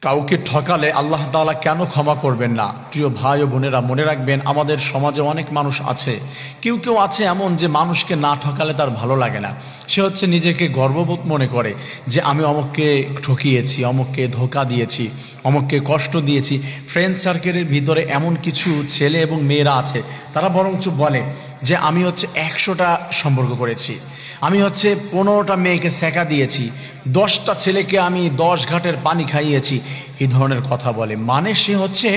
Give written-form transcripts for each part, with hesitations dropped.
কাউকে ঠকালে আল্লাহ তাআলা কেন ক্ষমা করবেন না? প্রিয় ভাই ও বোনেরা, মনে রাখবেন, আমাদের সমাজে অনেক মানুষ আছে, কেউ কেউ আছে এমন যে মানুষকে না ঠকালে তার ভালো লাগে না। সে হচ্ছে নিজেকে গর্ববোধ মনে করে যে আমি অমুককে ঠকিয়েছি, অমুককে ধোঁকা দিয়েছি, অমুককে কষ্ট দিয়েছি। ফ্রেন্ড সার্কেলের ভিতরে এমন কিছু ছেলে এবং মেয়েরা আছে, তারা বরঞ্চ বলে যে আমি হচ্ছে 100টা সম্পর্ক করেছি, আমি হচ্ছে 15টা মেয়েকে সেকা দিয়েছি, 10টা ছেলেকে আমি 10 ঘাটের পানি খাইয়েছি। এই ধরনের কথা বলে, মানে সে হচ্ছে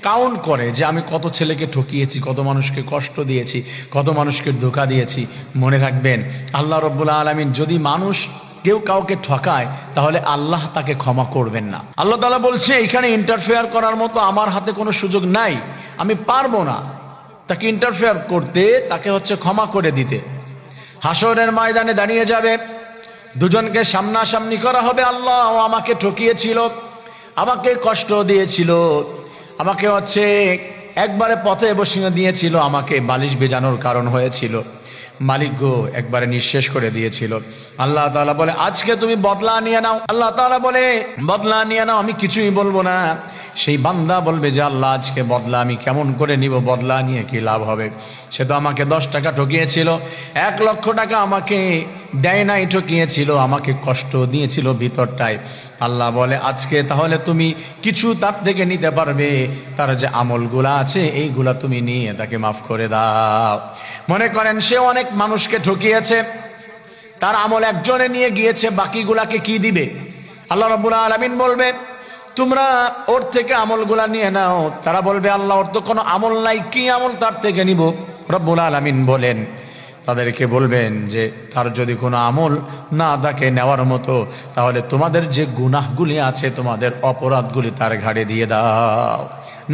কাউন্ট করে যে আমি কত ছেলেকে ঠকিয়েছি, কত মানুষকে কষ্ট দিয়েছি, কত মানুষকে ধোঁকা দিয়েছি। মনে রাখবেন, আল্লাহ রাব্বুল আলামিন যদি মানুষ কেউ কাউকে ঠকায় তাহলে আল্লাহ তাকে ক্ষমা করবেন না। আল্লাহ তাআলা বলছে এখানে ইন্টারফেয়ার করার মতো আমার হাতে কোনো সুযোগ নাই, আমি পারবো না তাকে ইন্টারফেয়ার করতে, তাকে হচ্ছে ক্ষমা করে দিতে। হাসরের ময়দানে দাঁড়িয়ে যাবে, দুজনকে সামনাসামনি করা হবে। আল্লাহ আমাকে ঠকিয়েছিল, আমাকে কষ্ট দিয়েছিল, আমাকে হচ্ছে একবারে পথে বসিয়ে দিয়েছিল, আমাকে বালিশ ভেজানোর কারণ হয়েছিল, মালিক গো একবারে নিঃশেষ করে দিয়েছিল। আল্লাহ তাআলা বলে আজকে তুমি বদলা নিয়ে নাও। আল্লাহ তাআলা বলে বদলা নিয়ে নাও, আমি কিছুই বলবো না। সেই বান্দা বলবে যে আল্লাহ আজকে বদলা আমি কেমন করে নিব, বদলা নিয়ে কি লাভ হবে? সে তো আমাকে 10 টাকা ঠকিয়েছিল, 1 লক্ষ টাকা আমাকে দেয় নাই, ঠকিয়েছিল, আমাকে কষ্ট দিয়েছিল ভিতরটায়। আল্লাহ বলে আজকে তাহলে তুমি কিছু তার থেকে নিতে পারবে, তার যে আমলগুলা আছে এইগুলা তুমি নিয়ে তাকে মাফ করে দাও। মনে করেন সে অনেক মানুষকে ঠকিয়েছে, তার আমল একজনে নিয়ে গিয়েছে, বাকিগুলাকে কি দিবে? আল্লাহ রাব্বুল আলামিন বলবে তোমরা ওর থেকে আমলগুলা নিয়ে নাও। তারা বলবে আল্লাহ ওর তো কোনো আমল নাই, কি আমল তার থেকে নিব? রাব্বুল আলামিন বলেন, তাদেরকে বলবেন যে তার যদি কোনো আমল না থাকে নেওয়ার মতো, তাহলে তোমাদের যে গুনাহগুলি আছে, তোমাদের অপরাধগুলি তার ঘাড়ে দিয়ে দাও।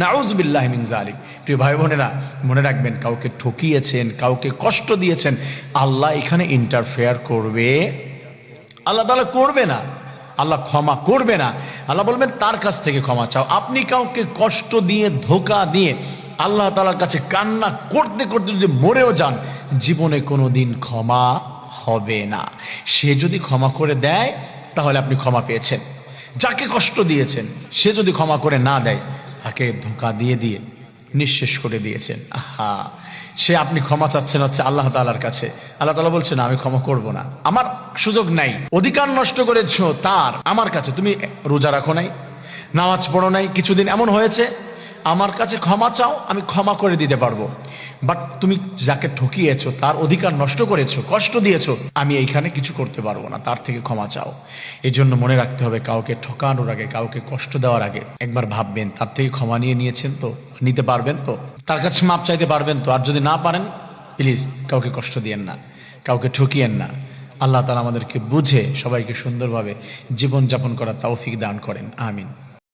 নাউযুবিল্লাহি মিন যালিক। প্রিয় ভাই বোনেরা, মনে রাখবেন, কাউকে ঠকিয়েছেন, কাউকে কষ্ট দিয়েছেন, আল্লাহ এখানে ইন্টারফেয়ার করবে? আল্লাহ তাআলা করবে না, আল্লাহ ক্ষমা করবে না। আল্লাহ বলবেন তার কাছ থেকে ক্ষমা চাও। আপনি কাউকে কষ্ট দিয়ে, ধোঁকা দিয়ে আল্লাহ তাআলার কাছে কান্না করতে করতে যদি মরেও যান, জীবনে কোনো দিন ক্ষমা হবে না। সে যদি ক্ষমা করে দেয় তাহলে আপনি ক্ষমা পেয়েছেন। যাকে কষ্ট দিয়েছেন সে যদি ক্ষমা করে না দেয়, তাকে ধোঁকা দিয়ে দিয়ে নিঃশেষ করে দিয়েছেন। আহা, সে আপনি ক্ষমা চাচ্ছেন হচ্ছে আল্লাহ তাআলার কাছে। আল্লাহ তাআলা বলছেন আমি ক্ষমা করব না, আমার সুযোগ নাই। অধিকার নষ্ট করেছো তার আমার কাছে, তুমি রোজা রাখো নাই, নামাজ পড়ো নাই, কিছুদিন এমন হয়েছে, আমার কাছে ক্ষমা চাও, আমি ক্ষমা করে দিতে পারবো। বাট তুমি যাকে ঠকিয়েছো, তার অধিকার নষ্ট করেছো, কষ্ট দিয়েছো, আমি এইখানে কিছু করতে পারবো না, তার থেকে ক্ষমা চাও। এই জন্য মনে রাখতে হবে, কাউকে ঠকানোর আগে, কাউকে কষ্ট দেওয়ার আগে একবার ভাববেন তার থেকে ক্ষমা নিয়েছেন তো, নিতে পারবেন তো, তার কাছে মাপ চাইতে পারবেন তো। আর যদি না পারেন, প্লিজ কাউকে কষ্ট দিয়েন না, কাউকে ঠকিয়েন না। আল্লাহ তাআলা আমাদেরকে বুঝে সবাইকে সুন্দরভাবে জীবনযাপন করার তৌফিক দান করেন। আমিন।